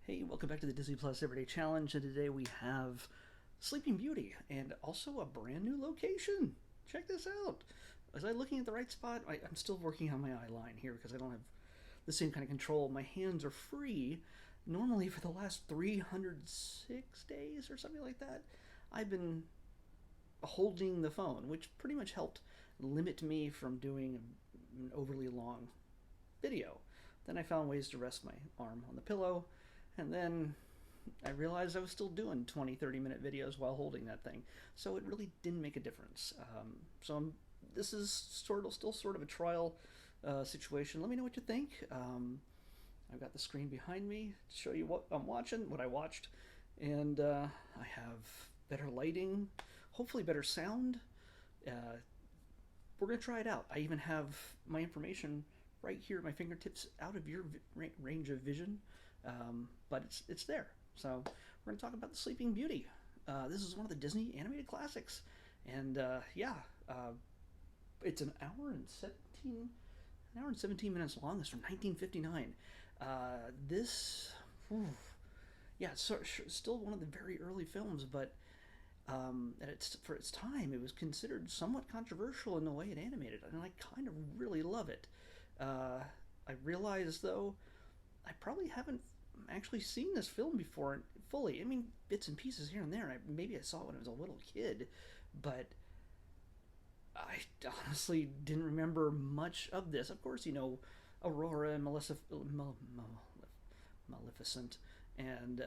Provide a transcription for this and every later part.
Hey, welcome back to the Disney Plus Everyday Challenge, and today we have Sleeping Beauty and also a brand new location. Check this out. Was I looking at the right spot? I'm still working on my eye line here because I don't have the same kind of control. My hands are free. Normally, for the last 306 days or something like that, I've been holding the phone, which pretty much helped limit me from doing an overly long video. Then I found ways to rest my arm on the pillow, and then I realized I was still doing 20, 30-minute videos while holding that thing. So it really didn't make a difference. This is still sort of a trial situation. Let me know what you think. I've got the screen behind me to show you what I'm watching, what I watched, and I have better lighting, hopefully better sound. Uh, we're going to try it out. I even have my information right here at my fingertips, out of your range of vision, but it's there. So we're going to talk about the Sleeping Beauty. This is one of the Disney animated classics, and it's an hour and 17 minutes long. It's from 1959. This, whew, yeah, still one of the very early films, but for its time, it was considered somewhat controversial in the way it animated, and I kind of really love it. I realize, though, I probably haven't actually seen this film before fully. I mean, bits and pieces here and there. Maybe I saw it when I was a little kid, but I honestly didn't remember much of this. Of course, Aurora and Maleficent, and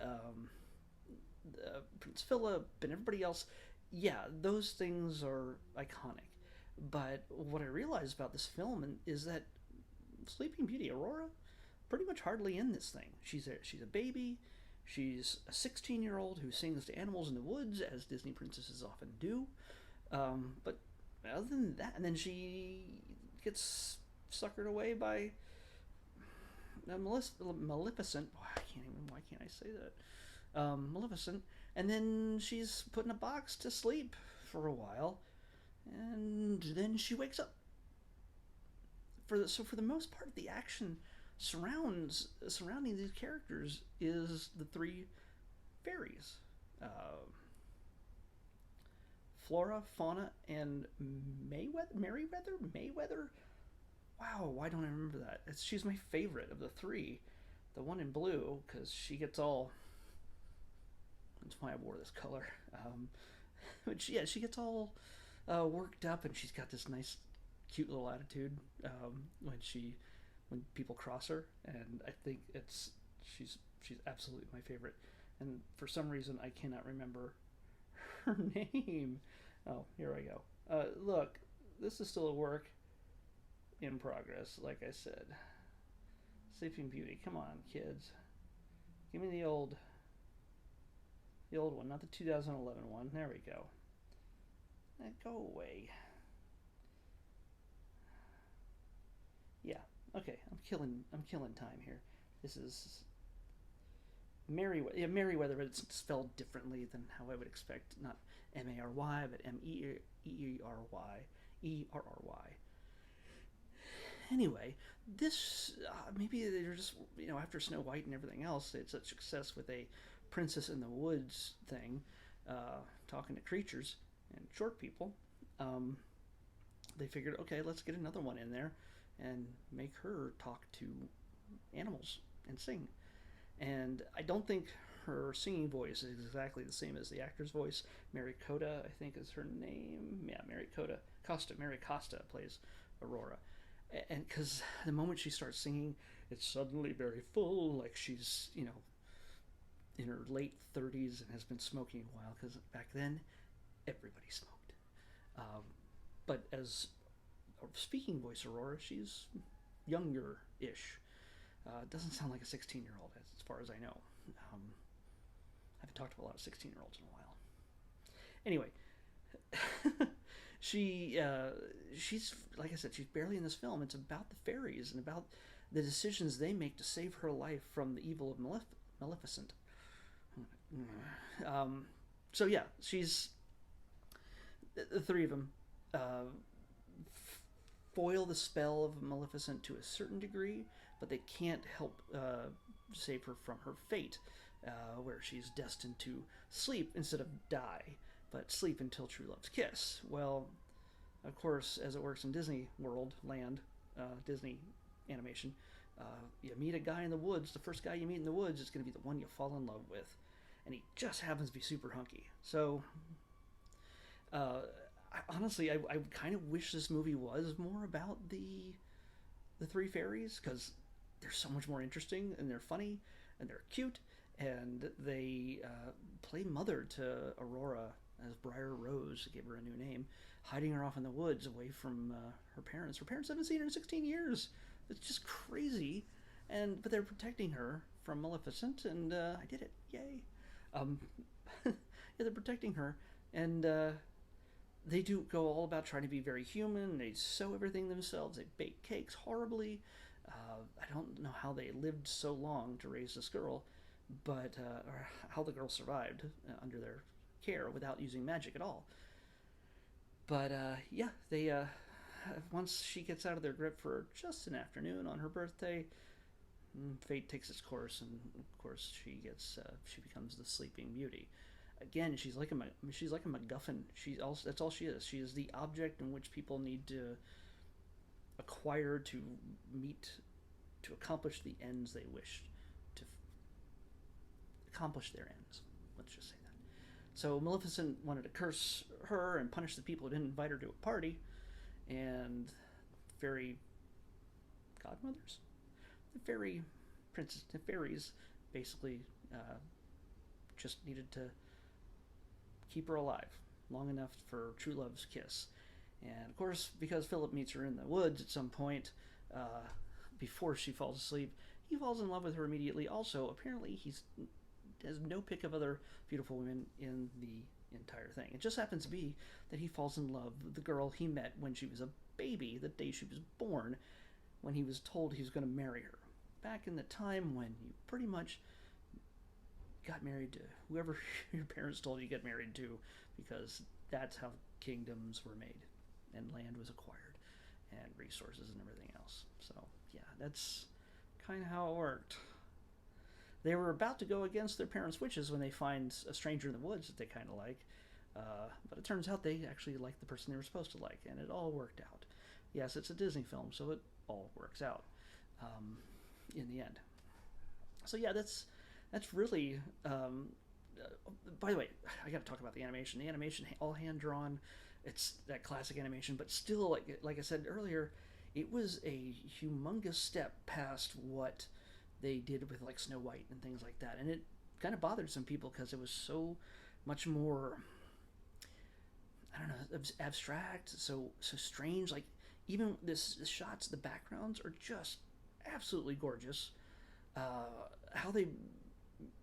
Prince Philip and everybody else. Yeah, those things are iconic. But what I realized about this film is that Sleeping Beauty, Aurora, pretty much hardly in this thing. She's a baby. She's a 16-year-old who sings to animals in the woods, as Disney princesses often do. But other than that, and then she gets suckered away by Maleficent. Why can't I say that? Maleficent, and then she's put in a box to sleep for a while, and then she wakes up. For the most part, the action surrounding these characters is the three fairies, Flora, Fauna, and Mayweather. Wow, why don't I remember that? She's my favorite of the three, the one in blue, because she gets all. That's why I wore this color. But she gets all worked up, and she's got this nice, cute little attitude when people cross her, and I think she's absolutely my favorite. And for some reason, I cannot remember her name. Oh, here I go. Look, this is still a work in progress. Like I said, Sleeping Beauty. Come on, kids, give me the old one, not the 2011 one. There we go. Go away. Yeah. Okay. I'm killing time here. This is Merryweather. Yeah, Merryweather, but it's spelled differently than how I would expect. Not Mary, but Merry. Anyway, this maybe they're just after Snow White and everything else, it's a success with a Princess in the Woods thing, talking to creatures and short people. Um, they figured, okay, let's get another one in there and make her talk to animals and sing. And I don't think her singing voice is exactly the same as the actor's voice. Mary Coda, I think, is her name. Yeah, Mary Costa. Mary Costa plays Aurora. And because the moment she starts singing, it's suddenly very full, like she's, in her late 30s and has been smoking a while, because back then, everybody smoked. But as a speaking voice Aurora, she's younger-ish. Doesn't sound like a 16-year-old, as far as I know. I haven't talked to a lot of 16-year-olds in a while. Anyway, she's like I said, she's barely in this film. It's about the fairies and about the decisions they make to save her life from the evil of Maleficent. So yeah, she's the three of them foil the spell of Maleficent to a certain degree, but they can't help save her from her fate, where she's destined to sleep instead of die, but sleep until true love's kiss. Well, of course, as it works in Disney World, Disney animation, you meet a guy in the woods. The first guy you meet in the woods is going to be the one you fall in love with, and he just happens to be super hunky. So, honestly, I kind of wish this movie was more about the three fairies, because they're so much more interesting, and they're funny, and they're cute, and they play mother to Aurora as Briar Rose, gave her a new name, hiding her off in the woods away from her parents. Her parents haven't seen her in 16 years. It's just crazy, but they're protecting her from Maleficent, and I did it, yay! Yeah, they're protecting her, and they do go all about trying to be very human. They sew everything themselves. They bake cakes horribly. I don't know how they lived so long to raise this girl, but or how the girl survived under their care without using magic at all. But yeah, they once she gets out of their grip for just an afternoon on her birthday, fate takes its course, and of course she becomes the Sleeping Beauty. Again, she's like a MacGuffin. That's all she is. She is the object in which people need to acquire to accomplish the ends they wish to accomplish their ends. Let's just say that. So Maleficent wanted to curse her and punish the people who didn't invite her to a party, and fairy godmothers, the fairies, basically just needed to keep her alive long enough for true love's kiss. And of course, because Philip meets her in the woods at some point before she falls asleep, he falls in love with her immediately. Also, apparently, he has no pick of other beautiful women in the entire thing. It just happens to be that he falls in love with the girl he met when she was a baby, the day she was born, when he was told he was going to marry her. Back in the time when you pretty much got married to whoever your parents told you to get married to, because that's how kingdoms were made and land was acquired and resources and everything else. So yeah, that's kind of how it worked. They were about to go against their parents' wishes when they find a stranger in the woods that they kind of like, but it turns out they actually like the person they were supposed to like, and it all worked out. Yes, it's a Disney film, so it all works out in the end. So yeah, that's really. By the way, I got to talk about the animation. The animation, all hand drawn. It's that classic animation, but still, like I said earlier, it was a humongous step past what they did with like Snow White and things like that, and it kind of bothered some people because it was so much more, I don't know, abstract, so strange. Like even the shots, the backgrounds are just absolutely gorgeous. How they,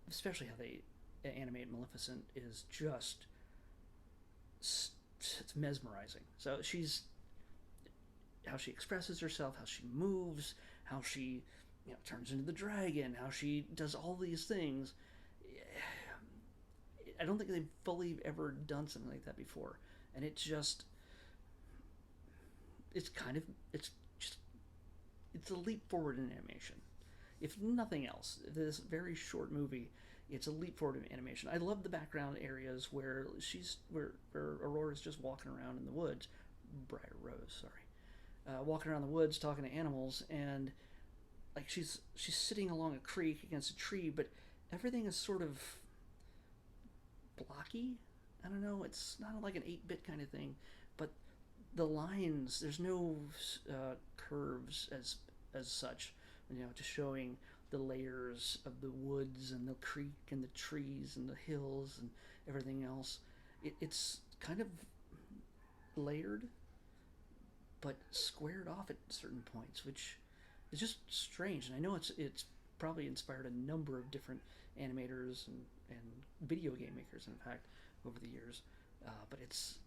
especially how they animate Maleficent, is just it's mesmerizing. So how she expresses herself, how she moves, how she turns into the dragon, how she does all these things. I don't think they've fully ever done something like that before, and it's a leap forward in animation. If nothing else, this very short movie, it's a leap forward in animation. I love the background areas where Aurora's just walking around in the woods, Briar Rose, sorry, walking around the woods talking to animals, and like she's sitting along a creek against a tree, but everything is sort of blocky. I don't know. It's not like an 8-bit kind of thing, but the lines, there's no curves as such. Just showing the layers of the woods and the creek and the trees and the hills and everything else. It's kind of layered, but squared off at certain points, which is just strange. And I know it's probably inspired a number of different animators and video game makers, in fact, over the years. But it's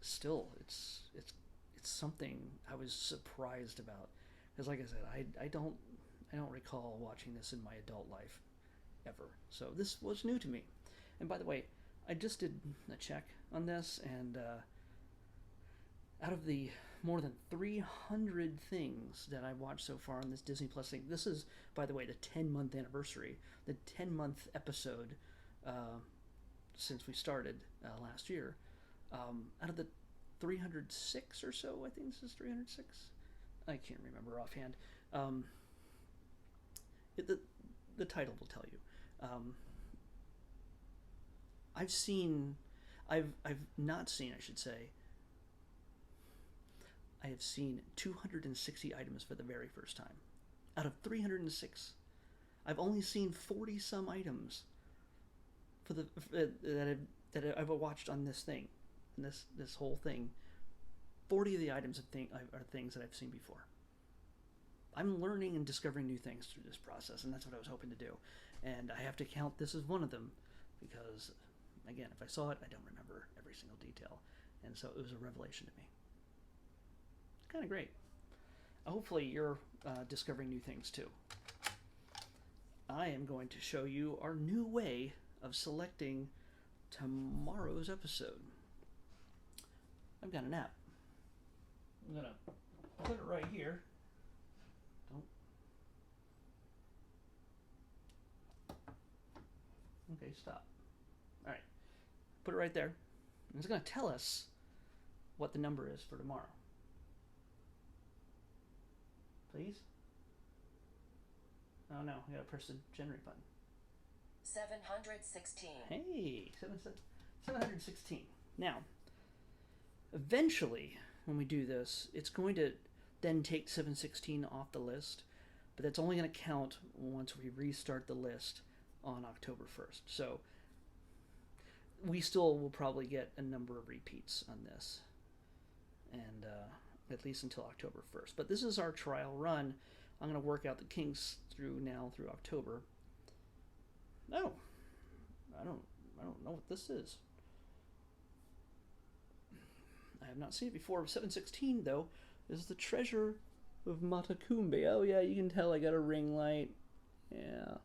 something I was surprised about, because, like I said, I don't recall watching this in my adult life ever. So this was new to me. And by the way, I just did a check on this, and out of the more than 300 things that I've watched so far on this Disney Plus thing. This is, by the way, the 10-month anniversary, the 10-month episode since we started last year. Out of the 306 or so, I think this is 306. I can't remember offhand. The title will tell you. I've not seen, I should say, I have seen 260 items for the very first time. Out of 306, I've only seen 40 some items for that I've watched on this thing, and this whole thing. 40 of the items are things that I've seen before. I'm learning and discovering new things through this process, and that's what I was hoping to do. And I have to count this as one of them, because, again, if I saw it, I don't remember every single detail. And so it was a revelation to me. Kind of great. Hopefully you're discovering new things too. I am going to show you our new way of selecting tomorrow's episode. I've got an app. I'm going to put it right here. Okay, stop. All right. Put it right there. And it's going to tell us what the number is for tomorrow. Please? Oh no, I gotta press the generate button. 716. Hey, 716. Now, eventually, when we do this, it's going to then take 716 off the list, but that's only going to count once we restart the list on October 1st. So, we still will probably get a number of repeats on this, and at least until October 1st. But this is our trial run. I'm going to work out the kinks through October. No, I don't know what this is. I have not seen it before. 716 though is the treasure of Matacumbe. Oh yeah, you can tell I got a ring light. Yeah,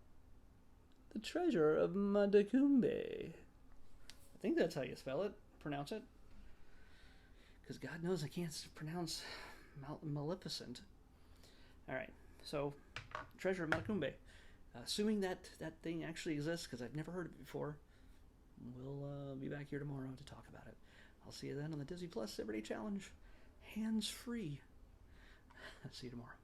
the treasure of Matacumbe. I think that's how you pronounce it. Because God knows I can't pronounce Maleficent. All right, so treasure of Matacumbe. Assuming that thing actually exists, because I've never heard of it before, we'll be back here tomorrow to talk about it. I'll see you then on the Disney Plus Everyday Challenge, hands free. See you tomorrow.